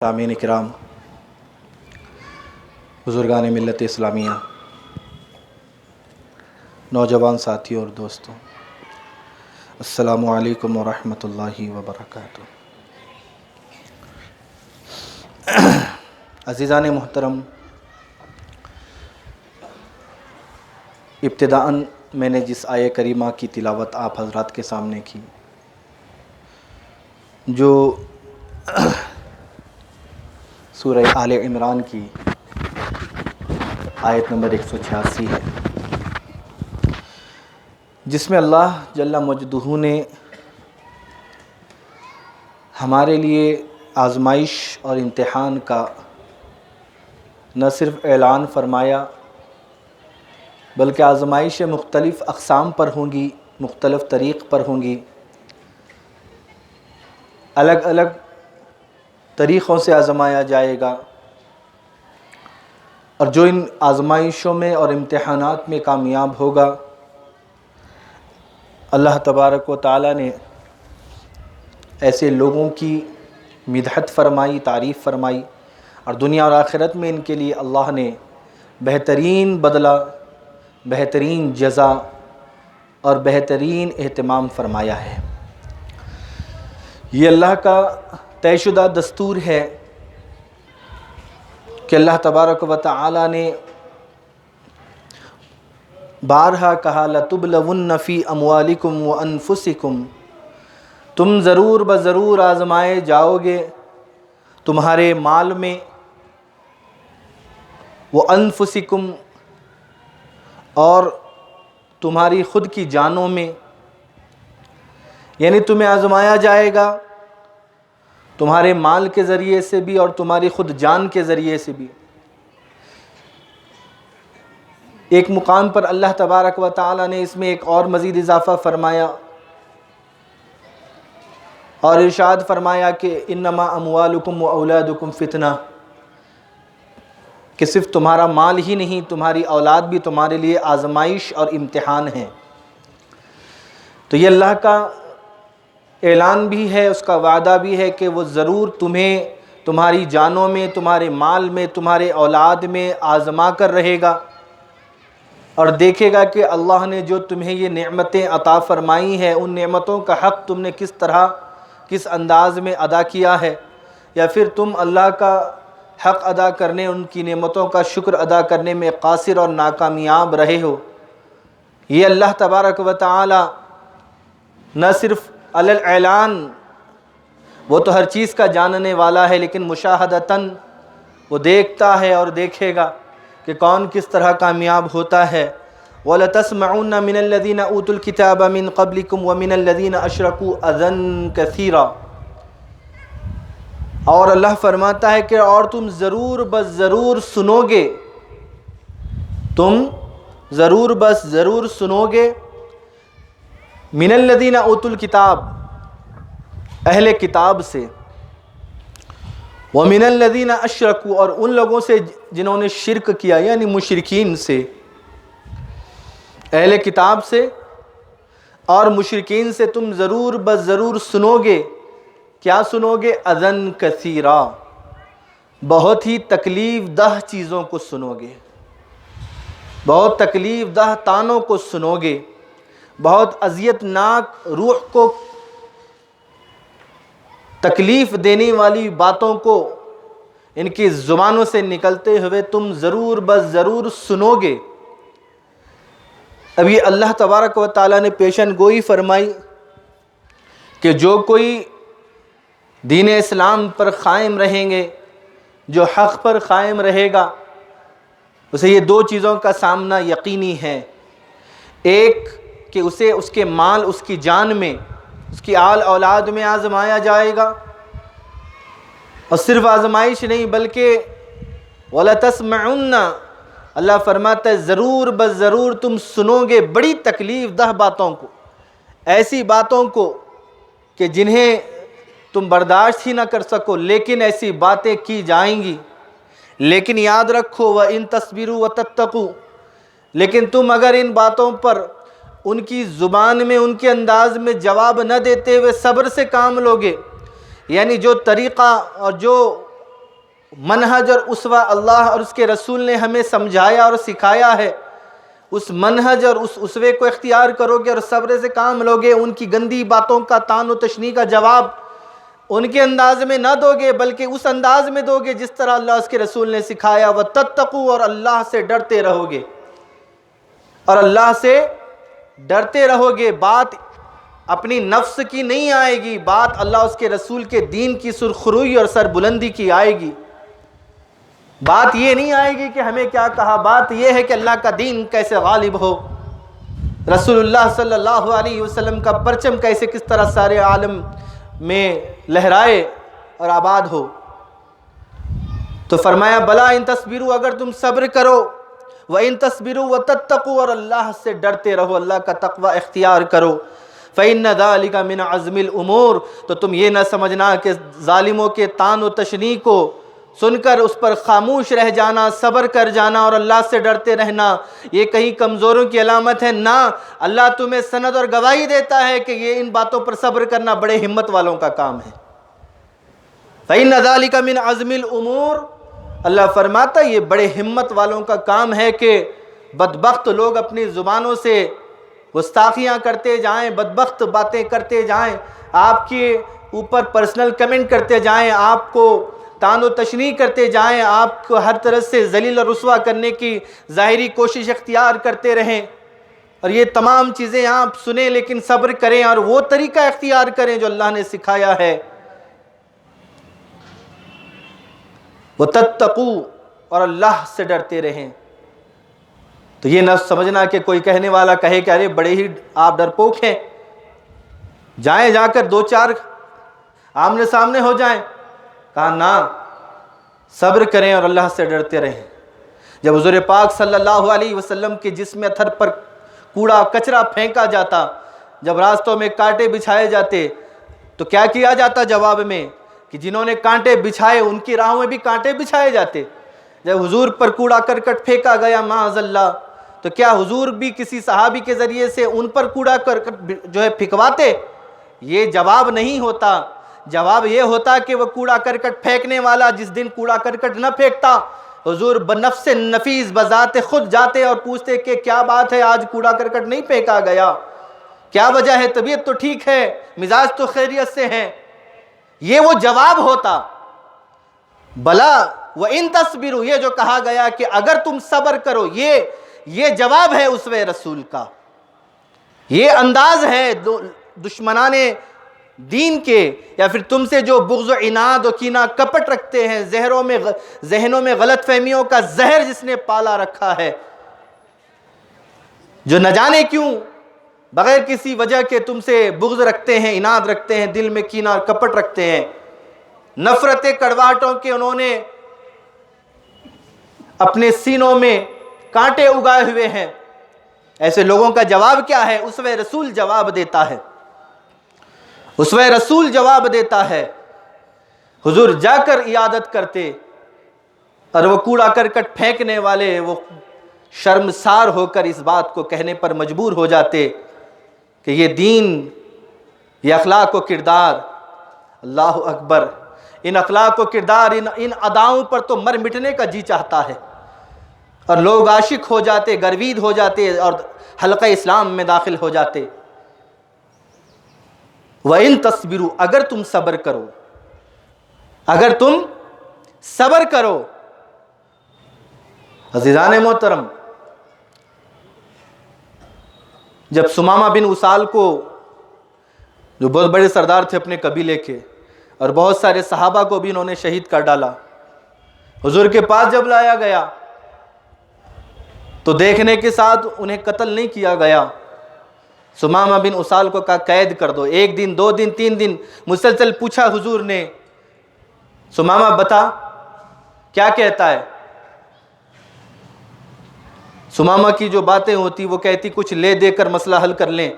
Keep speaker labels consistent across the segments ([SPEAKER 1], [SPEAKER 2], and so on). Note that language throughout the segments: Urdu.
[SPEAKER 1] سامعین کرام، بزرگان ملت اسلامیہ، نوجوان ساتھیوں اور دوستوں، السلام علیکم ورحمۃ اللہ وبرکاتہ۔ عزیزان محترم، ابتداءً میں نے جس آیہ کریمہ کی تلاوت آپ حضرات کے سامنے کی، جو سورہ آل عمران کی آیت نمبر 186 ہے، جس میں اللہ جل مجدہ نے ہمارے لیے آزمائش اور امتحان کا نہ صرف اعلان فرمایا بلکہ آزمائشیں مختلف اقسام پر ہوں گی، مختلف طریق پر ہوں گی، الگ الگ طریقوں سے آزمایا جائے گا، اور جو ان آزمائشوں میں اور امتحانات میں کامیاب ہوگا، اللہ تبارک و تعالی نے ایسے لوگوں کی مدحت فرمائی، تعریف فرمائی، اور دنیا اور آخرت میں ان کے لیے اللہ نے بہترین بدلہ، بہترین جزا اور بہترین اہتمام فرمایا ہے۔ یہ اللہ کا طے شدہ دستور ہے کہ اللہ تبارک و تعالی نے بارہا کہا لَتُبْلَوُنَّ فِي أَمْوَالِكُمْ وَأَنفُسِكُمْ، تم ضرور بضرور آزمائے جاؤ گے تمہارے مال میں، وَأَنفُسِكُمْ، اور تمہاری خود کی جانوں میں، یعنی تمہیں آزمایا جائے گا تمہارے مال کے ذریعے سے بھی اور تمہاری خود جان کے ذریعے سے بھی۔ ایک مقام پر اللہ تبارک و تعالی نے اس میں ایک اور مزید اضافہ فرمایا اور ارشاد فرمایا کہ انما اموالکم و اولادکم فتنہ، کہ صرف تمہارا مال ہی نہیں، تمہاری اولاد بھی تمہارے لیے آزمائش اور امتحان ہے۔ تو یہ اللہ کا اعلان بھی ہے، اس کا وعدہ بھی ہے کہ وہ ضرور تمہیں تمہاری جانوں میں، تمہارے مال میں، تمہارے اولاد میں آزما کر رہے گا، اور دیکھے گا کہ اللہ نے جو تمہیں یہ نعمتیں عطا فرمائی ہیں، ان نعمتوں کا حق تم نے کس طرح، کس انداز میں ادا کیا ہے، یا پھر تم اللہ کا حق ادا کرنے، ان کی نعمتوں کا شکر ادا کرنے میں قاصر اور ناکامیاب رہے ہو۔ یہ اللہ تبارک و تعالی نہ صرف علی الاعلان، وہ تو ہر چیز کا جاننے والا ہے، لیکن مشاہدتاً وہ دیکھتا ہے اور دیکھے گا کہ کون کس طرح کامیاب ہوتا ہے۔ وَلَتَسْمَعُنَّ مِنَ الَّذِينَ أُوتُوا الْكِتَابَ مِنْ قَبْلِكُمْ وَمِنَ الَّذِينَ أَشْرَكُوا أَذًى كَثِيرًا، اور اللہ فرماتا ہے کہ اور تم ضرور بس ضرور سنو گے، تم ضرور بس ضرور سنو گے، من الذین اوتوا الکتاب، اہل کتاب سے، ومن الذین اشرکوا، اور ان لوگوں سے جنہوں نے شرک کیا، یعنی مشرکین سے، اہل کتاب سے اور مشرکین سے تم ضرور بس ضرور سنو گے۔ کیا سنو گے؟ اذًا کثیرا، بہت ہی تکلیف دہ چیزوں کو سنو گے، بہت تکلیف دہ طعنوں کو سنو گے، بہت اذیت ناک، روح کو تکلیف دینے والی باتوں کو ان کی زبانوں سے نکلتے ہوئے تم ضرور بس ضرور سنو گے۔ ابھی اللہ تبارک و تعالیٰ نے پیشن گوئی فرمائی کہ جو کوئی دین اسلام پر قائم رہیں گے، جو حق پر قائم رہے گا، اسے یہ دو چیزوں کا سامنا یقینی ہے۔ ایک کہ اسے اس کے مال، اس کی جان میں، اس کی آل اولاد میں آزمایا جائے گا، اور صرف آزمائش نہیں بلکہ وَلَتَسْمَعُنَّ، اللہ فرماتا ہے ضرور بس ضرور تم سنو گے بڑی تکلیف دہ باتوں کو، ایسی باتوں کو کہ جنہیں تم برداشت ہی نہ کر سکو، لیکن ایسی باتیں کی جائیں گی۔ لیکن یاد رکھو وَإِن تَصْبِرُوا وَتَتَّقُوا، لیکن تم اگر ان باتوں پر ان کی زبان میں، ان کے انداز میں جواب نہ دیتے ہوئے صبر سے کام لوگے، یعنی جو طریقہ اور جو منہج اور اسوہ اللہ اور اس کے رسول نے ہمیں سمجھایا اور سکھایا ہے، اس منہج اور اس اسوے کو اختیار کرو گے اور صبر سے کام لوگے، ان کی گندی باتوں کا طعن و تشنیع کا جواب ان کے انداز میں نہ دو گے بلکہ اس انداز میں دو گے جس طرح اللہ اس کے رسول نے سکھایا، وَتَتَّقُوا، اور اللہ سے ڈرتے رہو گے، اور اللہ سے ڈرتے رہو گے۔ بات اپنی نفس کی نہیں آئے گی، بات اللہ اس کے رسول کے دین کی سرخروئی اور سربلندی کی آئے گی۔ بات یہ نہیں آئے گی کہ ہمیں کیا کہا، بات یہ ہے کہ اللہ کا دین کیسے غالب ہو، رسول اللہ صلی اللہ علیہ وسلم کا پرچم کیسے کس طرح سارے عالم میں لہرائے اور آباد ہو۔ تو فرمایا بلا ان تصبروا، اگر تم صبر کرو، وَإِن تَصْبِرُوا وَتَتَّقُوا، اور اللہ سے ڈرتے رہو، اللہ کا تقوی اختیار کرو، فَإِنَّ ذَلِكَ مِنْ عَزْمِ الْأُمُورِ، تو تم یہ نہ سمجھنا کہ ظالموں کے طعن و تشنیع کو سن کر اس پر خاموش رہ جانا، صبر کر جانا اور اللہ سے ڈرتے رہنا یہ کہیں کمزوروں کی علامت ہے، نہ، اللہ تمہیں سند اور گواہی دیتا ہے کہ یہ ان باتوں پر صبر کرنا بڑے ہمت والوں کا کام ہے۔ فَإِنَّ ذَلِكَ مِنْ عَزْمِ الْأُمُورِ، اللہ فرماتا یہ بڑے ہمت والوں کا کام ہے کہ بدبخت لوگ اپنی زبانوں سے گستاخیاں کرتے جائیں، بدبخت باتیں کرتے جائیں، آپ کے اوپر پرسنل کمنٹ کرتے جائیں، آپ کو طعن و تشنیع کرتے جائیں، آپ کو ہر طرح سے ذلیل اور رسوا کرنے کی ظاہری کوشش اختیار کرتے رہیں، اور یہ تمام چیزیں آپ سنیں لیکن صبر کریں اور وہ طریقہ اختیار کریں جو اللہ نے سکھایا ہے۔ وَتَتَّقُوا، اور اللہ سے ڈرتے رہیں۔ تو یہ نہ سمجھنا کہ کوئی کہنے والا کہے کہ ارے بڑے ہی آپ ڈرپوک ہیں، جائیں جا کر دو چار آمنے سامنے ہو جائیں، کہا نہ، صبر کریں اور اللہ سے ڈرتے رہیں۔ جب حضور پاک صلی اللہ علیہ وسلم کے جسم اطہر پر کوڑا کچرا پھینکا جاتا، جب راستوں میں کانٹے بچھائے جاتے تو کیا کیا جاتا جواب میں کہ جنہوں نے کانٹے بچھائے ان کی راہوں میں بھی کانٹے بچھائے جاتے۔ جب حضور پر کوڑا کرکٹ پھینکا گیا معاذ اللہ، تو کیا حضور بھی کسی صحابی کے ذریعے سے ان پر کوڑا کرکٹ جو ہے پھینکواتے؟ یہ جواب نہیں ہوتا، جواب یہ ہوتا کہ وہ کوڑا کرکٹ پھینکنے والا جس دن کوڑا کرکٹ نہ پھینکتا، حضور بنفس نفیس بذات خود جاتے اور پوچھتے کہ کیا بات ہے آج کوڑا کرکٹ نہیں پھینکا گیا، کیا وجہ ہے، طبیعت تو ٹھیک ہے، مزاج تو خیریت سے ہیں، یہ وہ جواب ہوتا۔ بلا وَإِن تَصْبِرُوا، یہ جو کہا گیا کہ اگر تم صبر کرو، یہ جواب ہے اسوہ رسول کا، یہ انداز ہے دشمنان دین کے یا پھر تم سے جو بغض و عناد و کینہ کپٹ رکھتے ہیں، ذہنوں میں غلط فہمیوں کا زہر جس نے پالا رکھا ہے، جو نہ جانے کیوں بغیر کسی وجہ کے تم سے بغض رکھتے ہیں، عناد رکھتے ہیں، دل میں کینہ اور کپٹ رکھتے ہیں، نفرت کڑواہٹوں کے انہوں نے اپنے سینوں میں کانٹے اگائے ہوئے ہیں، ایسے لوگوں کا جواب کیا ہے؟ اسوہ رسول جواب دیتا ہے، اسوہ رسول جواب دیتا ہے۔ حضور جا کر عیادت کرتے اور وہ کوڑا کرکٹ پھینکنے والے وہ شرمسار ہو کر اس بات کو کہنے پر مجبور ہو جاتے کہ یہ دین، یہ اخلاق و کردار، اللہ اکبر، ان اخلاق و کردار، ان اداؤں پر تو مر مٹنے کا جی چاہتا ہے، اور لوگ عاشق ہو جاتے، گروید ہو جاتے اور حلقہ اسلام میں داخل ہو جاتے۔ وَإِن تَصْبِرُوا، اگر تم صبر کرو، اگر تم صبر کرو۔ عزیزان محترم، جب ثمامہ بن اسال کو، جو بہت بڑے سردار تھے اپنے قبیلے کے، اور بہت سارے صحابہ کو بھی انہوں نے شہید کر ڈالا، حضور کے پاس جب لایا گیا تو دیکھنے کے ساتھ انہیں قتل نہیں کیا گیا، ثمامہ بن اسال کو کہا قید کر دو، 1 دن 2 دن 3 دن مسلسل پوچھا حضور نے، ثمامہ بتا کیا کہتا ہے؟ ثمامہ کی جو باتیں ہوتی وہ کہتی کچھ لے دے کر مسئلہ حل کر لیں،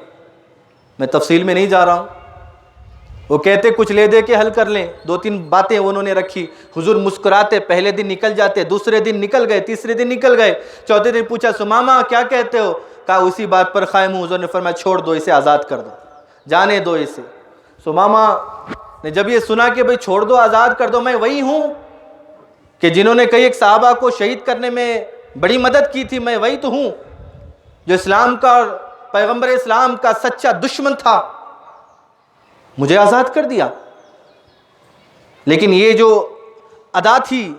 [SPEAKER 1] میں تفصیل میں نہیں جا رہا ہوں، وہ کہتے کچھ لے دے کے حل کر لیں، 2-3 باتیں انہوں نے رکھی، حضور مسکراتے، پہلے دن نکل جاتے، دوسرے دن نکل گئے، تیسرے دن نکل گئے، چوتھے دن پوچھا ثمامہ کیا کہتے ہو؟ کہا اسی بات پر قائم ہوں۔ حضور نے فرمایا چھوڑ دو اسے، آزاد کر دو، جانے دو اسے۔ ثمامہ نے جب یہ سنا کہ بھئی چھوڑ دو، آزاد کر دو، میں وہی ہوں کہ جنہوں نے کئی ایک صحابہ کو شہید کرنے میں بڑی مدد کی تھی، میں وہی تو ہوں جو اسلام کا اور پیغمبر اسلام کا سچا دشمن تھا، مجھے آزاد کر دیا۔ لیکن یہ جو ادا تھی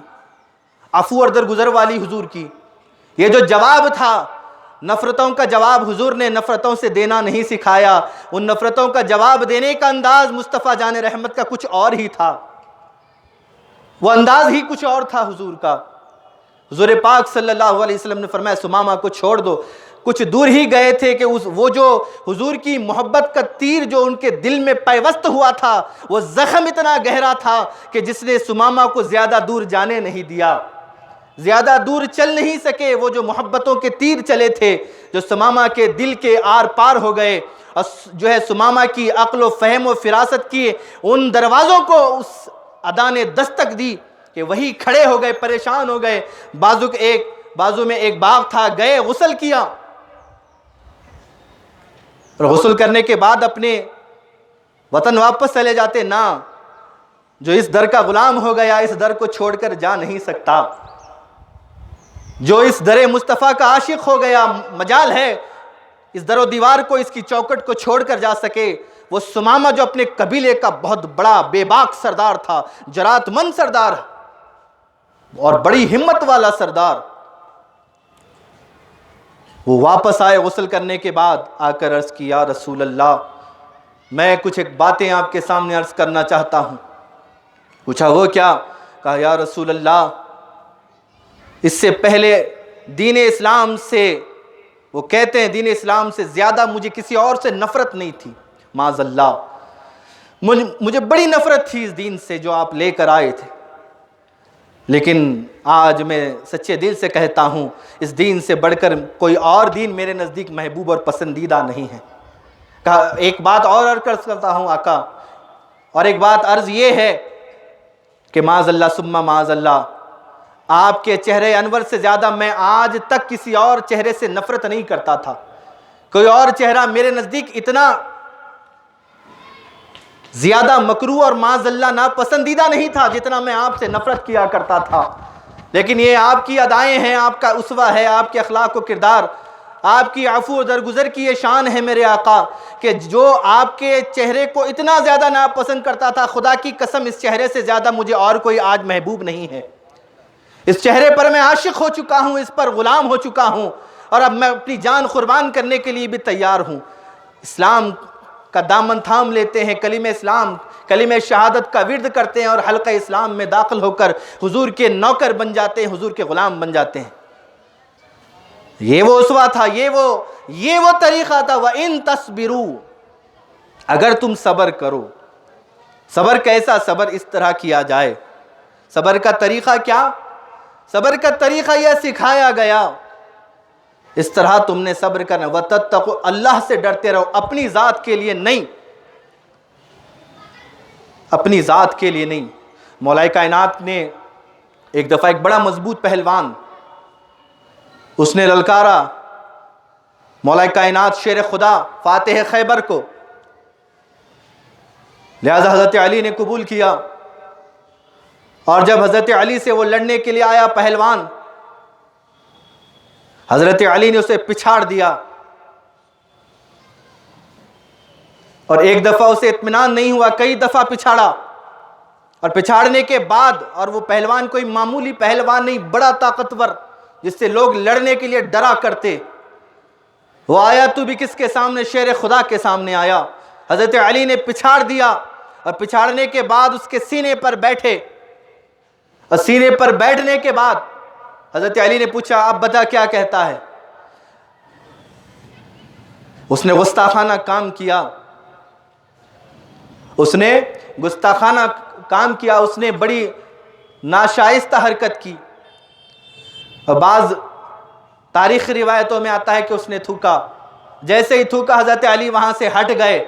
[SPEAKER 1] عفو اور درگزر والی حضور کی، یہ جو جواب تھا، نفرتوں کا جواب حضور نے نفرتوں سے دینا نہیں سکھایا، ان نفرتوں کا جواب دینے کا انداز مصطفیٰ جان رحمت کا کچھ اور ہی تھا، وہ انداز ہی کچھ اور تھا حضور کا۔ حضور پاک صلی اللہ علیہ وسلم نے فرمایا سمامہ کو چھوڑ دو، کچھ دور ہی گئے تھے کہ وہ جو حضور کی محبت کا تیر جو ان کے دل میں پیوست ہوا تھا، وہ زخم اتنا گہرا تھا کہ جس نے سمامہ کو زیادہ دور جانے نہیں دیا، زیادہ دور چل نہیں سکے۔ وہ جو محبتوں کے تیر چلے تھے جو سمامہ کے دل کے آر پار ہو گئے، اور جو ہے سمامہ کی عقل و فہم و فراست کی ان دروازوں کو اس ادا نے دستک دی کہ وہی کھڑے ہو گئے، پریشان ہو گئے۔ بازو میں ایک باغ تھا، گئے غسل کیا، اور غسل کرنے کے بعد اپنے وطن واپس چلے جاتے۔ نہ، جو اس در کا غلام ہو گیا اس در کو چھوڑ کر جا نہیں سکتا، جو اس در مصطفیٰ کا عاشق ہو گیا مجال ہے اس در و دیوار کو، اس کی چوکٹ کو چھوڑ کر جا سکے۔ وہ سمامہ جو اپنے قبیلے کا بہت بڑا بے باک سردار تھا، جرات مند سردار اور بڑی ہمت والا سردار، وہ واپس آئے غسل کرنے کے بعد، آ کر عرض کی یا رسول اللہ میں کچھ ایک باتیں آپ کے سامنے عرض کرنا چاہتا ہوں۔ پوچھا وہ کیا؟ کہا یا رسول اللہ اس سے پہلے دین اسلام سے، وہ کہتے ہیں دین اسلام سے زیادہ مجھے کسی اور سے نفرت نہیں تھی، معاذ اللہ، مجھے بڑی نفرت تھی اس دین سے جو آپ لے کر آئے تھے، لیکن آج میں سچے دل سے کہتا ہوں اس دین سے بڑھ کر کوئی اور دین میرے نزدیک محبوب اور پسندیدہ نہیں ہے۔ کہا ایک بات اور عرض کرتا ہوں آقا، اور ایک بات عرض یہ ہے کہ معاذ اللہ ثم معاذ اللہ، آپ کے چہرے انور سے زیادہ میں آج تک کسی اور چہرے سے نفرت نہیں کرتا تھا، کوئی اور چہرہ میرے نزدیک اتنا زیادہ مکروہ اور معاذ اللہ ناپسندیدہ نہیں تھا جتنا میں آپ سے نفرت کیا کرتا تھا۔ لیکن یہ آپ کی ادائیں ہیں، آپ کا اسوہ ہے، آپ کے اخلاق و کردار، آپ کی عفو و درگزر کی یہ شان ہے میرے آقا کہ جو آپ کے چہرے کو اتنا زیادہ ناپسند کرتا تھا، خدا کی قسم اس چہرے سے زیادہ مجھے اور کوئی آج محبوب نہیں ہے۔ اس چہرے پر میں عاشق ہو چکا ہوں، اس پر غلام ہو چکا ہوں، اور اب میں اپنی جان قربان کرنے کے لیے بھی تیار ہوں۔ اسلام کا دامن تھام لیتے ہیں، کلمہ اسلام، کلمہ شہادت کا ورد کرتے ہیں، اور حلقہ اسلام میں داخل ہو کر حضور کے نوکر بن جاتے ہیں، حضور کے غلام بن جاتے ہیں۔ یہ وہ اسوہ تھا، یہ وہ طریقہ تھا۔ وَإِن تَصْبِرُوا، اگر تم صبر کرو۔ صبر کیسا؟ صبر اس طرح کیا جائے۔ صبر کا طریقہ کیا؟ صبر کا طریقہ یہ سکھایا گیا، اس طرح تم نے صبر کرنا۔ وَتَتَّقُوا، اللہ سے ڈرتے رہو، اپنی ذات کے لیے نہیں، اپنی ذات کے لیے نہیں۔ مولا کائنات نے ایک دفعہ ایک بڑا مضبوط پہلوان، اس نے للکارا مولا کائنات شیر خدا فاتح خیبر کو، لہذا حضرت علی نے قبول کیا، اور جب حضرت علی سے وہ لڑنے کے لیے آیا پہلوان، حضرت علی نے اسے پچھاڑ دیا، اور ایک دفعہ اسے اطمینان نہیں ہوا، کئی دفعہ پچھاڑا، اور پچھاڑنے کے بعد، اور وہ پہلوان کوئی معمولی پہلوان نہیں، بڑا طاقتور جس سے لوگ لڑنے کے لیے ڈرا کرتے، وہ آیا تو بھی کس کے سامنے؟ شیر خدا کے سامنے آیا۔ حضرت علی نے پچھاڑ دیا، اور پچھاڑنے کے بعد اس کے سینے پر بیٹھے، اور سینے پر بیٹھنے کے بعد حضرت علی نے پوچھا اب بتا کیا کہتا ہے؟ اس نے گستاخانہ کام کیا، اس نے گستاخانہ کام کیا، اس نے بڑی ناشائستہ حرکت کی، اور بعض تاریخی روایتوں میں آتا ہے کہ اس نے تھوکا، جیسے ہی تھوکا حضرت علی وہاں سے ہٹ گئے۔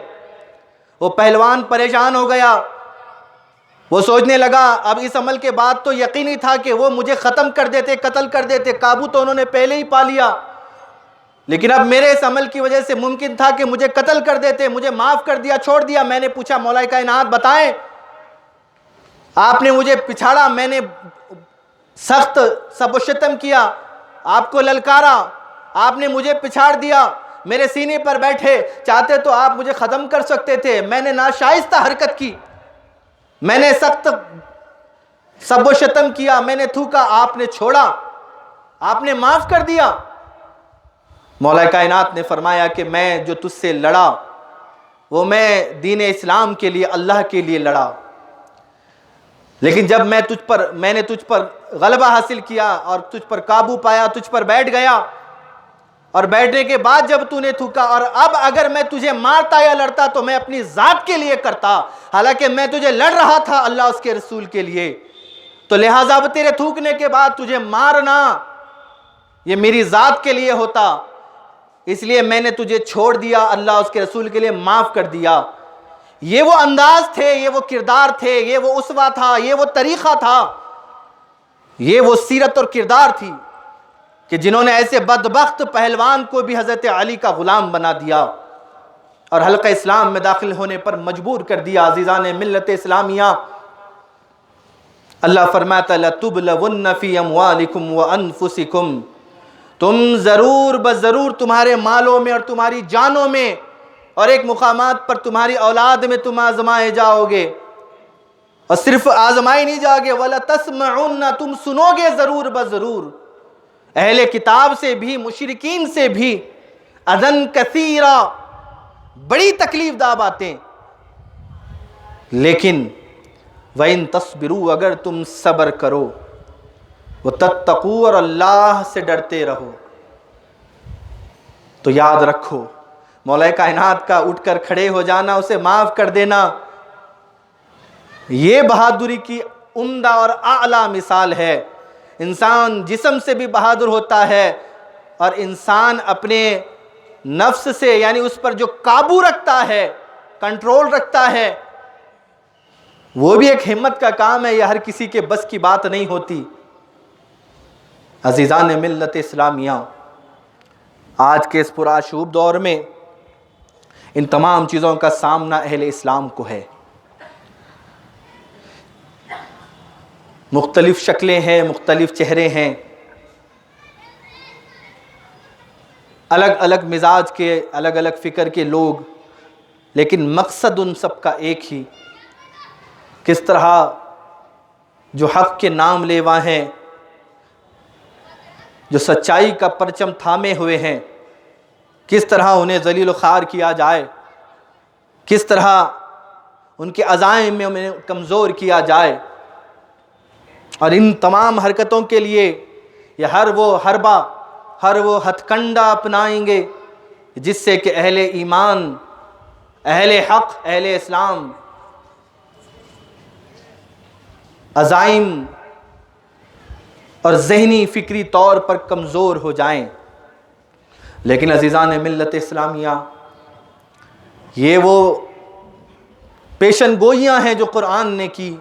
[SPEAKER 1] وہ پہلوان پریشان ہو گیا، وہ سوچنے لگا اب اس عمل کے بعد تو یقینی تھا کہ وہ مجھے ختم کر دیتے، قتل کر دیتے، قابو تو انہوں نے پہلے ہی پا لیا، لیکن اب میرے اس عمل کی وجہ سے ممکن تھا کہ مجھے قتل کر دیتے، مجھے معاف کر دیا، چھوڑ دیا۔ میں نے پوچھا مولا کائنات بتائیں، آپ نے مجھے پچھاڑا، میں نے سخت سب و شتم کیا، آپ کو للکارا، آپ نے مجھے پچھاڑ دیا، میرے سینے پر بیٹھے، چاہتے تو آپ مجھے ختم کر سکتے تھے، میں نے ناشائستہ حرکت کی، میں نے سخت سب و شتم کیا، میں نے تھوکا، آپ نے چھوڑا، آپ نے معاف کر دیا۔ مولا کائنات نے فرمایا کہ میں جو تجھ سے لڑا وہ میں دین اسلام کے لیے، اللہ کے لیے لڑا، لیکن جب میں نے تجھ پر غلبہ حاصل کیا اور تجھ پر قابو پایا، تجھ پر بیٹھ گیا، اور بیٹھنے کے بعد جب تو نے تھوکا، اور اب اگر میں تجھے مارتا یا لڑتا تو میں اپنی ذات کے لیے کرتا، حالانکہ میں تجھے لڑ رہا تھا اللہ اس کے رسول کے لیے، تو لہٰذا اب تیرے تھوکنے کے بعد تجھے مارنا یہ میری ذات کے لیے ہوتا، اس لیے میں نے تجھے چھوڑ دیا، اللہ اس کے رسول کے لیے معاف کر دیا۔ یہ وہ انداز تھے، یہ وہ کردار تھے، یہ وہ اسوہ تھا، یہ وہ طریقہ تھا، یہ وہ سیرت اور کردار تھی کہ جنہوں نے ایسے بدبخت پہلوان کو بھی حضرت علی کا غلام بنا دیا اور حلقہ اسلام میں داخل ہونے پر مجبور کر دیا۔ عزیزان ملت اسلامیہ، اللہ فرماتا لَتُبْلَوُنَّ فِي أَمْوَالِكُمْ وَأَنفُسِكُمْ، تم ضرور بضرور تمہارے مالوں میں اور تمہاری جانوں میں اور ایک مقامات پر تمہاری اولاد میں تم آزمائے جاؤ گے، اور صرف آزمائے نہیں جاؤ گے، وَلَتَسْمَعُنَّ، تم سنو گے ضرور بضرور اہل کتاب سے بھی، مشرکین سے بھی، اذًا کثیرا، بڑی تکلیف دہ باتیں، لیکن وَإِن تَصْبِرُوا، اگر تم صبر کرو، وَتَتَّقُوا، اور اللہ سے ڈرتے رہو، تو یاد رکھو مولا کائنات کا اٹھ کر کھڑے ہو جانا، اسے معاف کر دینا، یہ بہادری کی عمدہ اور اعلیٰ مثال ہے۔ انسان جسم سے بھی بہادر ہوتا ہے، اور انسان اپنے نفس سے، یعنی اس پر جو قابو رکھتا ہے، کنٹرول رکھتا ہے، وہ بھی ایک ہمت کا کام ہے، یہ ہر کسی کے بس کی بات نہیں ہوتی۔ عزیزان ملت اسلامیہ، آج کے اس پرآشوب دور میں ان تمام چیزوں کا سامنا اہل اسلام کو ہے۔ مختلف شکلیں ہیں، مختلف چہرے ہیں، الگ الگ مزاج کے، الگ الگ فکر کے لوگ، لیکن مقصد ان سب کا ایک ہی، کس طرح جو حق کے نام لیوا ہیں، جو سچائی کا پرچم تھامے ہوئے ہیں، کس طرح انہیں ذلیل و خوار کیا جائے، کس طرح ان کے عزائم میں انہیں کمزور کیا جائے، اور ان تمام حرکتوں کے لیے یہ ہر وہ حربہ، ہر وہ ہتھ کنڈا اپنائیں گے جس سے کہ اہل ایمان، اہل حق، اہل اسلام عزائم اور ذہنی فکری طور پر کمزور ہو جائیں۔ لیکن عزیزان ملت اسلامیہ، یہ وہ پیشن گوئیاں ہیں جو قرآن نے کی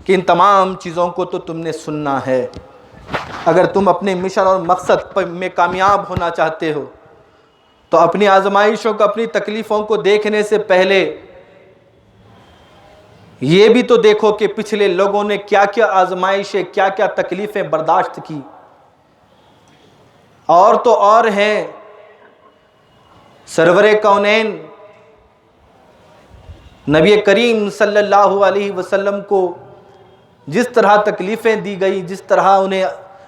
[SPEAKER 1] کہ ان تمام چیزوں کو تو تم نے سننا ہے۔ اگر تم اپنے مشن اور مقصد میں کامیاب ہونا چاہتے ہو تو اپنی آزمائشوں کو، اپنی تکلیفوں کو دیکھنے سے پہلے یہ بھی تو دیکھو کہ پچھلے لوگوں نے کیا کیا آزمائشیں، کیا کیا تکلیفیں برداشت کی، اور تو اور ہیں سرور کونین نبی کریم صلی اللہ علیہ وسلم کو جس طرح تکلیفیں دی گئی، جس طرح انہیں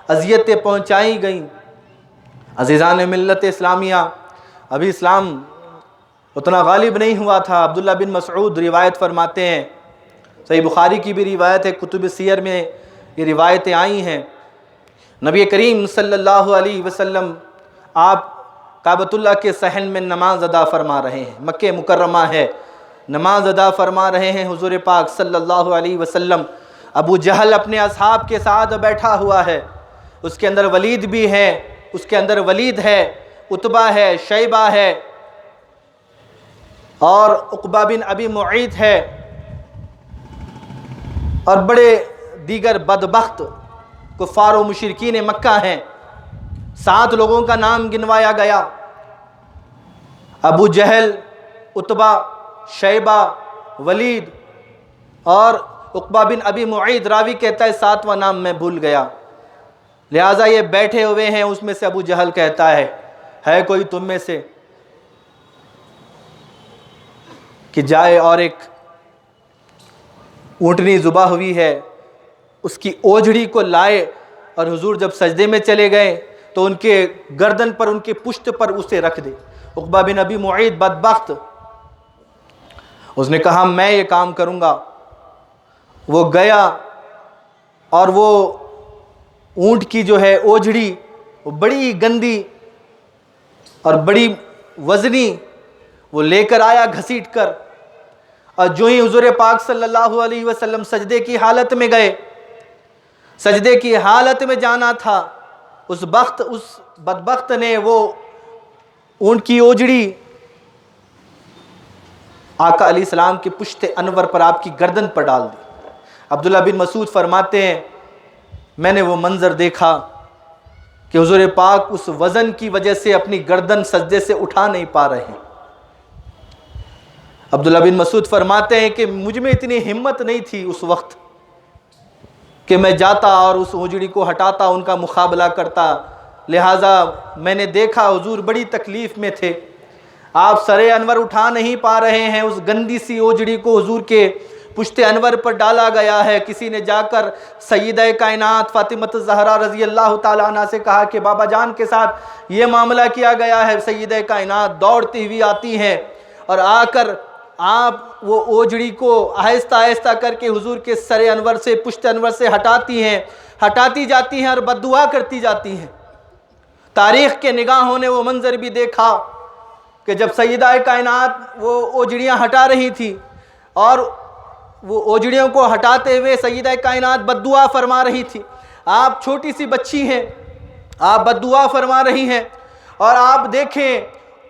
[SPEAKER 1] اذیتیں پہنچائی گئیں۔ عزیزان ملت اسلامیہ، ابھی اسلام اتنا غالب نہیں ہوا تھا۔ عبداللہ بن مسعود روایت فرماتے ہیں، صحیح بخاری کی بھی روایت ہے، کتب سیر میں یہ روایتیں آئی ہیں، نبی کریم صلی اللہ علیہ وسلم آپ کعبۃ اللہ کے صحن میں نماز ادا فرما رہے ہیں، مکہ مکرمہ ہے، نماز ادا فرما رہے ہیں حضور پاک صلی اللہ علیہ وسلم۔ ابو جہل اپنے اصحاب کے ساتھ بیٹھا ہوا ہے، اس کے اندر ولید بھی ہے، اس کے اندر ولید ہے، عتبہ ہے، شیبہ ہے، اور عقبہ بن ابی معیط ہے، اور بڑے دیگر بدبخت کفار و مشرکین مکہ ہیں۔ 7 لوگوں کا نام گنوایا گیا، ابو جہل، عتبہ، شیبہ، ولید اور عقبہ بن ابی معیط۔ راوی کہتا ہے 7واں نام میں بھول گیا، لہٰذا یہ بیٹھے ہوئے ہیں، اس میں سے ابو جہل کہتا ہے کوئی تم میں سے کہ جائے اور ایک اونٹنی ذبح ہوئی ہے اس کی اوجھڑی کو لائے، اور حضور جب سجدے میں چلے گئے تو ان کے گردن پر، ان کے پشت پر اسے رکھ دے۔ عقبہ بن ابی معیط بدبخت، اس نے کہا میں یہ کام کروں گا۔ وہ گیا اور وہ اونٹ کی جو ہے اوجھڑی، وہ بڑی گندی اور بڑی وزنی، وہ لے کر آیا گھسیٹ کر، اور جو ہی حضور پاک صلی اللہ علیہ وسلم سجدے کی حالت میں گئے، سجدے کی حالت میں جانا تھا، اس بدبخت نے وہ اونٹ کی اوجڑی آقا علیہ السلام کے پشت انور پر، آپ کی گردن پر ڈال دی۔ عبداللہ بن مسعود فرماتے ہیں میں نے وہ منظر دیکھا کہ حضور پاک اس وزن کی وجہ سے اپنی گردن سجدے سے اٹھا نہیں پا رہے ہیں۔ عبداللہ بن مسعود فرماتے ہیں کہ مجھ میں اتنی ہمت نہیں تھی اس وقت کہ میں جاتا اور اس اوجڑی کو ہٹاتا، ان کا مقابلہ کرتا، لہٰذا میں نے دیکھا حضور بڑی تکلیف میں تھے، آپ سر انور اٹھا نہیں پا رہے ہیں، اس گندی سی اوجڑی کو حضور کے پشت انور پر ڈالا گیا ہے۔ کسی نے جا کر سیدہ کائنات فاطمہ الزہرا رضی اللہ تعالیٰ عنہ سے کہا کہ بابا جان کے ساتھ یہ معاملہ کیا گیا ہے۔ سیدہ کائنات دوڑتی ہوئی آتی ہیں اور آ کر آپ وہ اوجڑی کو آہستہ آہستہ کر کے حضور کے سر انور سے، پشت انور سے ہٹاتی جاتی ہیں اور بددعا کرتی جاتی ہیں۔ تاریخ کے نگاہوں نے وہ منظر بھی دیکھا کہ جب سیدہ کائنات وہ اوجڑیاں ہٹا رہی تھی اور وہ اوجڑیوں کو ہٹاتے ہوئے سیدہ کائنات بددعا فرما رہی تھی۔ آپ چھوٹی سی بچی ہیں، آپ بددعا فرما رہی ہیں، اور آپ دیکھیں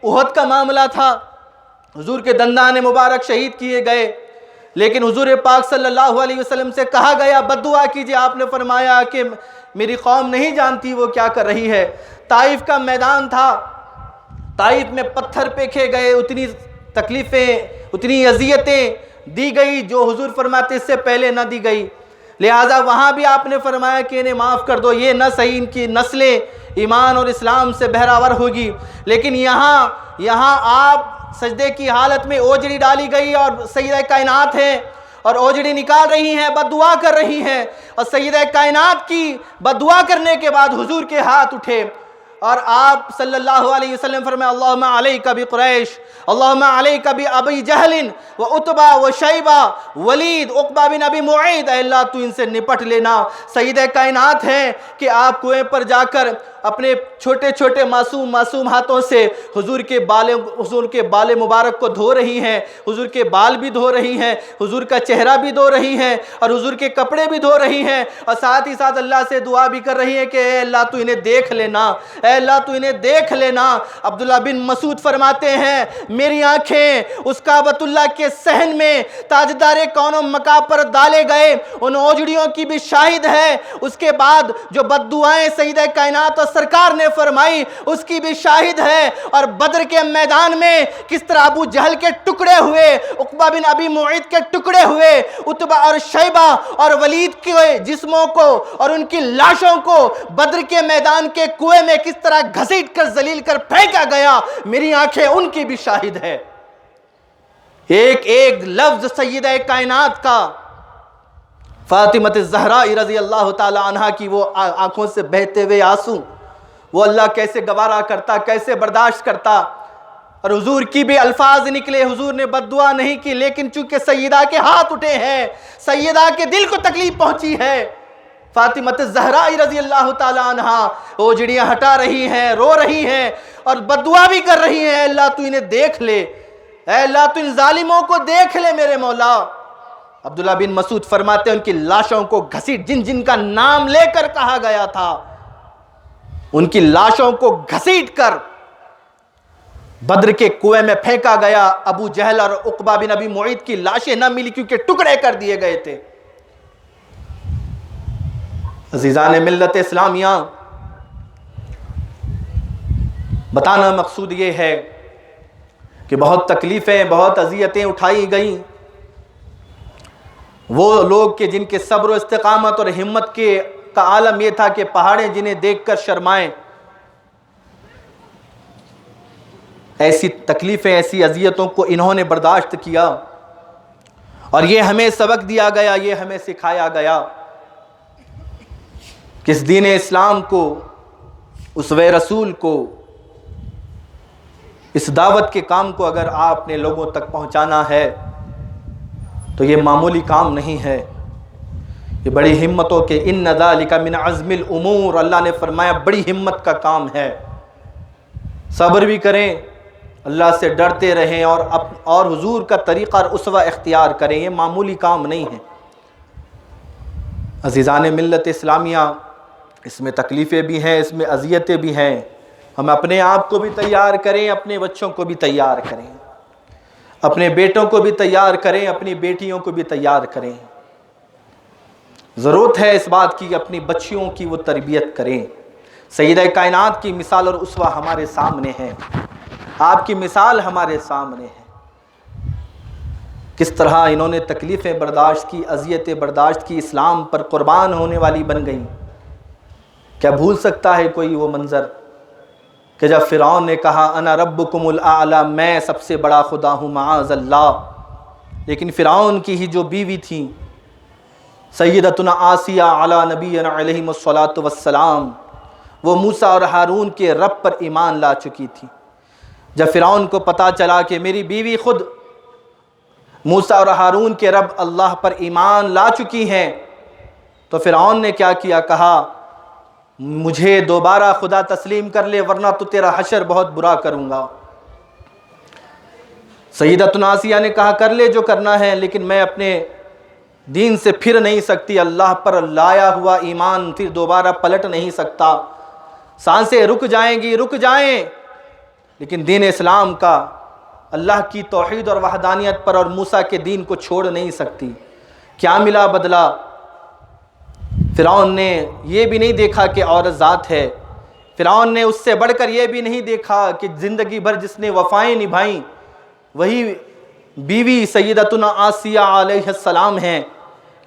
[SPEAKER 1] احد کا معاملہ تھا، حضور کے دندان مبارک شہید کیے گئے، لیکن حضور پاک صلی اللہ علیہ وسلم سے کہا گیا بددعا کیجئے، آپ نے فرمایا کہ میری قوم نہیں جانتی وہ کیا کر رہی ہے۔ طائف کا میدان تھا، طائف میں پتھر پھینکے گئے، اتنی تکلیفیں، اتنی اذیتیں دی گئی جو حضور فرماتے اس سے پہلے نہ دی گئی، لہٰذا وہاں بھی آپ نے فرمایا کہ انہیں معاف کر دو، یہ نہ صحیح، ان کی نسلیں ایمان اور اسلام سے بہراور ہوگی۔ لیکن یہاں آپ سجدے کی حالت میں اوجڑی ڈالی گئی اور سیدہ کائنات ہیں اور اوجڑی نکال رہی ہیں، بددعا کر رہی ہیں، اور سیدہ کائنات کی بددعا کرنے کے بعد حضور کے ہاتھ اٹھے اور آپ صلی اللہ علیہ وسلم فرمائے اللہم علیک بقریش، اللہم علیک بابی جہل وعتبہ وشیبہ ولید عقبہ بن ابی معیط، اے اللہ تو ان سے نپٹ لینا۔ سیدہ کائنات ہیں کہ آپ کنویں پر جا کر اپنے چھوٹے چھوٹے معصوم ہاتھوں سے حضور کے بال مبارک کو دھو رہی ہیں، حضور کے بال بھی دھو رہی ہیں، حضور کا چہرہ بھی دھو رہی ہیں، اور حضور کے کپڑے بھی دھو رہی ہیں، اور ساتھ ہی ساتھ اللہ سے دعا بھی کر رہی ہیں کہ اے اللہ تو انہیں دیکھ لینا، اے اللہ تو انہیں دیکھ لینا۔ عبداللہ بن مسعود فرماتے ہیں میری آنکھیں اس کعبۃ اللہ کے صحن میں تاجدار کون و مکان پر ڈالے گئے ان اوجڑیوں کی بھی شاہد ہے، اس کے بعد جو بددعائیں سیدہ کائنات اور سرکار نے فرمائی اس کی بھی شاہد ہے، اور بدر کے میدان میں کس طرح ابو جہل کے ٹکڑے ہوئے، عقبہ بن ابی معیط کے ٹکڑے ہوئے، عتبہ اور شیبہ اور ولید کے جسموں کو اور ان کی لاشوں کو بدر کے میدان کے کنویں میں کس طرح گھسیٹ کر ذلیل کر پھینکا گیا، میری آنکھیں ان کی بھی شاہد ہے۔ ایک ایک لفظ سیدہ کائنات کا، فاطمہ الزہرا رضی اللہ تعالی عنہ کی وہ آنکھوں سے بہتے ہوئے آنسو، وہ اللہ کیسے گوارا کرتا، کیسے برداشت کرتا۔ اور حضور کی بھی الفاظ نکلے، حضور نے بددعا نہیں کی، لیکن چونکہ سیدہ کے ہاتھ اٹھے ہیں، سیدہ کے دل کو تکلیف پہنچی ہے، فاطمہ الزہرا رضی اللہ تعالی عنہ اوجڑیاں ہٹا رہی ہیں، رو رہی ہیں اور بددعا بھی کر رہی ہیں، اے اللہ تو انہیں دیکھ لے، اے اللہ تو ان ظالموں کو دیکھ لے میرے مولا۔ عبداللہ بن مسعود فرماتے ہیں ان کی لاشوں کو گھسیٹ، جن جن کا نام لے کر کہا گیا تھا ان کی لاشوں کو گھسیٹ کر بدر کے کنویں میں پھینکا گیا۔ ابو جہل اور عقبہ بن ابی معیط کی لاشیں نہ ملی کیونکہ ٹکڑے کر دیے گئے تھے۔ عزیزان ملت اسلامیہ، بتانا مقصود یہ ہے کہ بہت تکلیفیں، بہت اذیتیں اٹھائی گئیں، وہ لوگ کہ جن کے صبر و استقامت اور ہمت کے کا عالم یہ تھا کہ پہاڑیں جنہیں دیکھ کر شرمائیں. ایسی تکلیفیں، ایسی اذیتوں کو انہوں نے برداشت کیا، اور یہ ہمیں سبق دیا گیا، یہ ہمیں سکھایا گیا کہ اس دین اسلام کو، اسوہ رسول کو، اس دعوت کے کام کو اگر آپ نے لوگوں تک پہنچانا ہے تو یہ معمولی کام نہیں ہے، یہ بڑی ہمتوں کے ان ذالک من عزم الامور، اللہ نے فرمایا بڑی ہمت کا کام ہے. صبر بھی کریں، اللہ سے ڈرتے رہیں، اور حضور کا طریقہ اور اسوہ اختیار کریں، یہ معمولی کام نہیں ہے. عزیزان ملت اسلامیہ، اس میں تکلیفیں بھی ہیں، اس میں اذیتیں بھی ہیں. ہم اپنے آپ کو بھی تیار کریں، اپنے بچوں کو بھی تیار کریں، اپنے بیٹوں کو بھی تیار کریں، اپنی بیٹیوں کو بھی تیار کریں. ضرورت ہے اس بات کی کہ اپنی بچیوں کی وہ تربیت کریں. سیدہ کائنات کی مثال اور اسوہ ہمارے سامنے ہے، آپ کی مثال ہمارے سامنے ہے. کس طرح انہوں نے تکلیفیں برداشت کی، اذیتیں برداشت کی، اسلام پر قربان ہونے والی بن گئیں. کیا بھول سکتا ہے کوئی وہ منظر کہ جب فرعون نے کہا انا ربکم الاعلی، میں سب سے بڑا خدا ہوں معاذ اللہ، لیکن فرعون کی ہی جو بیوی تھی سیدتنا آسیہ علی نبینا علیہ الصلاۃ والسلام، وہ موسیٰ اور ہارون کے رب پر ایمان لا چکی تھی. جب فرعون کو پتا چلا کہ میری بیوی خود موسیٰ اور ہارون کے رب اللہ پر ایمان لا چکی ہیں، تو فرعون نے کیا کیا؟ کہا مجھے دوبارہ خدا تسلیم کر لے ورنہ تو تیرا حشر بہت برا کروں گا. سیدتنا آسیہ نے کہا کر لے جو کرنا ہے، لیکن میں اپنے دین سے پھر نہیں سکتی، اللہ پر لایا ہوا ایمان پھر دوبارہ پلٹ نہیں سکتا. سانسیں رک جائیں گی، رک جائیں، لیکن دین اسلام کا، اللہ کی توحید اور وحدانیت پر اور موسیٰ کے دین کو چھوڑ نہیں سکتی. کیا ملا بدلہ؟ فرعون نے یہ بھی نہیں دیکھا کہ عورت ذات ہے، فرعون نے اس سے بڑھ کر یہ بھی نہیں دیکھا کہ زندگی بھر جس نے وفائیں نبھائیں وہی بیوی سیدتنا آسیہ علیہ السلام ہیں.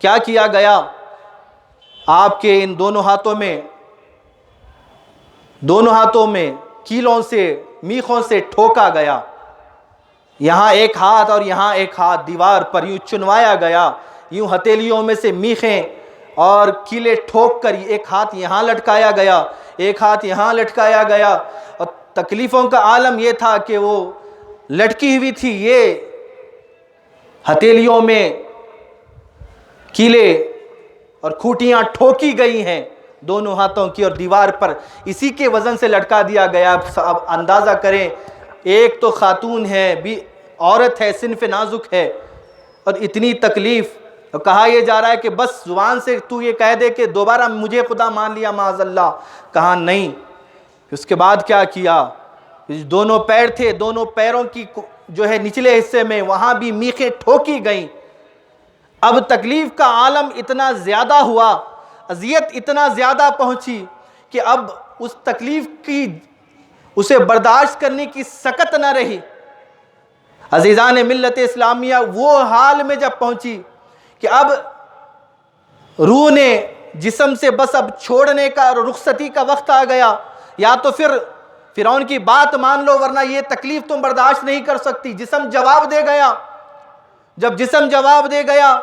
[SPEAKER 1] کیا کیا گیا؟ آپ کے ان دونوں ہاتھوں میں کیلوں سے، میخوں سے ٹھوکا گیا. یہاں ایک ہاتھ اور یہاں ایک ہاتھ دیوار پر یوں چنوایا گیا، یوں ہتھیلیوں میں سے میخیں اور کیلے ٹھوک کر ایک ہاتھ یہاں لٹکایا گیا، ایک ہاتھ یہاں لٹکایا گیا. اور تکلیفوں کا عالم یہ تھا کہ وہ لٹکی ہوئی تھی، یہ ہتھیلیوں میں کیلے اور کھوٹیاں ٹھوکی گئی ہیں دونوں ہاتھوں کی، اور دیوار پر اسی کے وزن سے لٹکا دیا گیا. اب اندازہ کریں، ایک تو خاتون ہے، بھی عورت ہے، صنف نازک ہے، اور اتنی تکلیف. کہا یہ جا رہا ہے کہ بس زبان سے تو یہ کہہ دے کہ دوبارہ مجھے خدا مان لیا معاذ اللہ. کہا نہیں. اس کے بعد کیا کیا؟ دونوں پیر تھے، دونوں پیروں کی جو ہے نچلے حصے میں وہاں بھی میخیں ٹھوکی گئیں. اب تکلیف کا عالم اتنا زیادہ ہوا، اذیت اتنا زیادہ پہنچی کہ اب اس تکلیف کی، اسے برداشت کرنے کی سکت نہ رہی. عزیزان ملت اسلامیہ، وہ حال میں جب پہنچی کہ اب روح نے جسم سے بس اب چھوڑنے کا اور رخصتی کا وقت آ گیا. یا تو پھر فرعون کی بات مان لو ورنہ یہ تکلیف تم برداشت نہیں کر سکتی. جسم جواب دے گیا. جب جسم جواب دے گیا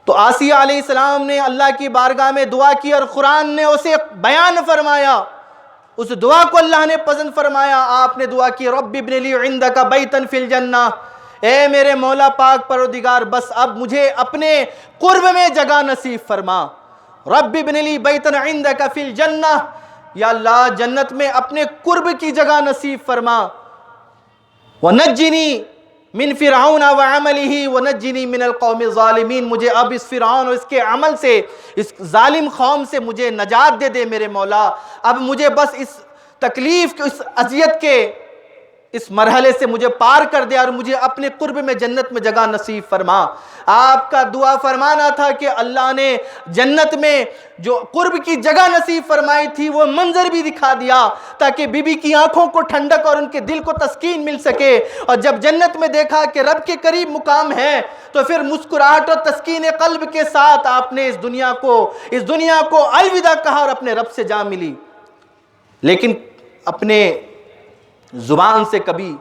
[SPEAKER 1] تو آسیہ علیہ السلام نے اللہ کی بارگاہ میں دعا کی، اور قرآن نے اسے بیان فرمایا. اس دعا کو اللہ نے پسند فرمایا. آپ نے دعا کی رب ابن لی عندک بیتا فی الجنہ، اے میرے مولا پاک پروردگار بس اب مجھے اپنے قرب میں جگہ نصیب فرما. رب ابن لی بیتا عندک فی الجنہ، یا اللہ جنت میں اپنے قرب کی جگہ نصیب فرما. وَنَجِّنِي من فرعون وعملہ ونجنی من القوم الظالمین، مجھے اب اس فرعون اور اس کے عمل سے، اس ظالم قوم سے مجھے نجات دے دے میرے مولا. اب مجھے بس اس تکلیف، اس اذیت کے، اس مرحلے سے مجھے پار کر دے اور مجھے اپنے قرب میں جنت میں جگہ نصیب فرما۔ آپ کا دعا فرمانا تھا کہ اللہ نے جنت میں جو قرب کی جگہ نصیب فرمائی تھی وہ منظر بھی دکھا دیا تاکہ بی بی کی آنکھوں کو ٹھنڈک اور ان کے دل کو تسکین مل سکے، اور جب جنت میں دیکھا کہ رب کے قریب مقام ہے تو پھر مسکراہٹ اور تسکین قلب کے ساتھ آپ نے اس دنیا کو الوداع کہا اور اپنے رب سے جا ملی۔ لیکن اپنے زبان سے کبھی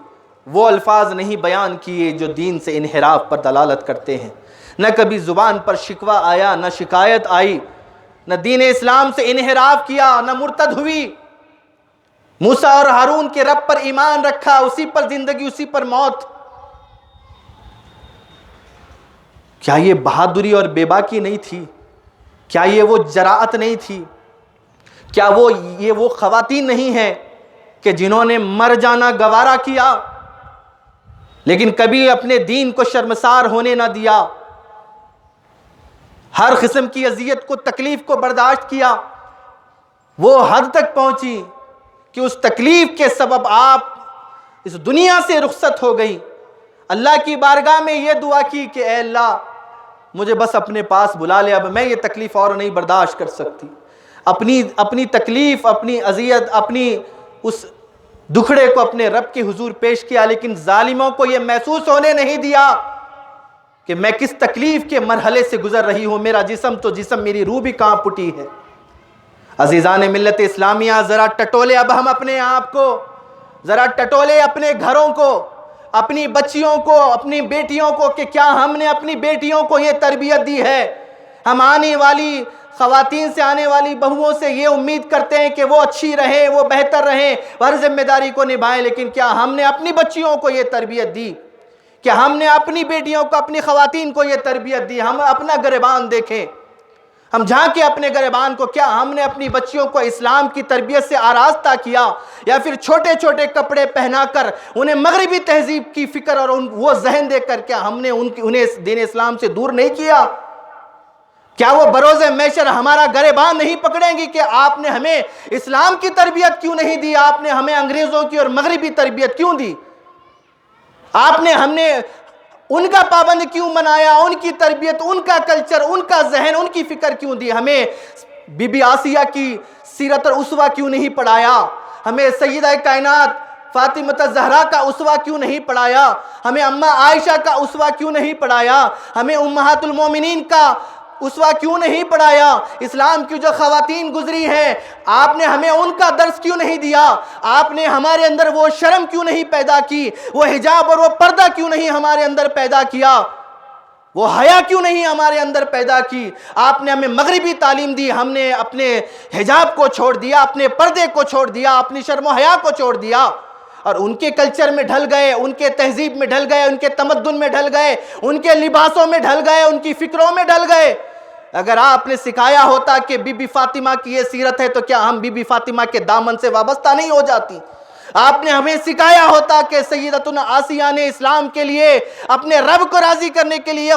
[SPEAKER 1] وہ الفاظ نہیں بیان کیے جو دین سے انحراف پر دلالت کرتے ہیں، نہ کبھی زبان پر شکوہ آیا، نہ شکایت آئی، نہ دین اسلام سے انحراف کیا، نہ مرتد ہوئی۔ موسیٰ اور ہارون کے رب پر ایمان رکھا، اسی پر زندگی، اسی پر موت۔ کیا یہ بہادری اور بے باکی نہیں تھی؟ کیا یہ وہ جرأت نہیں تھی؟ کیا یہ وہ خواتین نہیں ہیں کہ جنہوں نے مر جانا گوارا کیا لیکن کبھی اپنے دین کو شرمسار ہونے نہ دیا، ہر قسم کی اذیت کو، تکلیف کو برداشت کیا؟ وہ حد تک پہنچی کہ اس تکلیف کے سبب آپ اس دنیا سے رخصت ہو گئی، اللہ کی بارگاہ میں یہ دعا کی کہ اے اللہ مجھے بس اپنے پاس بلا لے، اب میں یہ تکلیف اور نہیں برداشت کر سکتی۔ اپنی تکلیف، اپنی اذیت، اپنی اس دکھڑے کو اپنے رب کے حضور پیش کیا، لیکن ظالموں کو یہ محسوس ہونے نہیں دیا کہ میں کس تکلیف کے مرحلے سے گزر رہی ہوں، میرا جسم تو جسم، میری روح بھی کانپ اٹھی ہے۔ عزیزان ملت اسلامیہ، ذرا ٹٹولے اب ہم اپنے آپ کو، ذرا ٹٹولے اپنے گھروں کو، اپنی بچیوں کو، اپنی بیٹیوں کو، کہ کیا ہم نے اپنی بیٹیوں کو یہ تربیت دی ہے؟ ہم آنے والی خواتین سے، آنے والی بہوؤں سے یہ امید کرتے ہیں کہ وہ اچھی رہیں، وہ بہتر رہیں، ہر ذمہ داری کو نبھائیں، لیکن کیا ہم نے اپنی بچیوں کو یہ تربیت دی؟ کیا ہم نے اپنی بیٹیوں کو، اپنی خواتین کو یہ تربیت دی؟ ہم اپنا گریبان دیکھیں، ہم جھانکیں اپنے گریبان کو، کیا ہم نے اپنی بچیوں کو اسلام کی تربیت سے آراستہ کیا، یا پھر چھوٹے چھوٹے کپڑے پہنا کر انہیں مغربی تہذیب کی فکر اور وہ ذہن دے کر کیا ہم نے انہیں دین اسلام سے دور نہیں کیا؟ کیا وہ بروز محشر ہمارا گریبان نہیں پکڑیں گی کہ آپ نے ہمیں اسلام کی تربیت کیوں نہیں دی، آپ نے ہمیں انگریزوں کی اور مغربی تربیت کیوں دی، ہم نے ان کا پابند کیوں بنایا، ان کی تربیت، ان کا کلچر، ان کا ذہن، ان کی فکر کیوں دی؟ ہمیں بی بی آسیہ کی سیرت اور اسوہ کیوں نہیں پڑھایا؟ ہمیں سیدہ کائنات فاطمہ زہرا کا اسوہ کیوں نہیں پڑھایا؟ ہمیں اماں عائشہ کا اسوہ کیوں نہیں پڑھایا؟ ہمیں امہات المومنین کا اسوہ کیوں نہیں پڑھایا؟ اسلام کی جو خواتین گزری ہیں، آپ نے ہمیں ان کا درس کیوں نہیں دیا؟ آپ نے ہمارے اندر وہ شرم کیوں نہیں پیدا کی، وہ حجاب اور وہ پردہ کیوں نہیں ہمارے اندر پیدا کیا، وہ حیا کیوں نہیں ہمارے اندر پیدا کی؟ آپ نے ہمیں مغربی تعلیم دی، ہم نے اپنے حجاب کو چھوڑ دیا، اپنے پردے کو چھوڑ دیا، اپنی شرم و حیا کو چھوڑ دیا، اور ان کے کلچر میں ڈھل گئے، ان کے تہذیب میں ڈھل گئے، ان کے تمدن میں ڈھل گئے، ان کے لباسوں میں ڈھل گئے، ان کی فکروں میں ڈھل گئے۔ اگر آپ نے سکھایا ہوتا کہ بی بی فاطمہ کی یہ سیرت ہے تو کیا ہم بی بی فاطمہ کے دامن سے وابستہ نہیں ہو جاتی؟ آپ نے ہمیں سکھایا ہوتا کہ سیدتنا آسیہ نے اسلام کے لیے، اپنے رب کو راضی کرنے کے لیے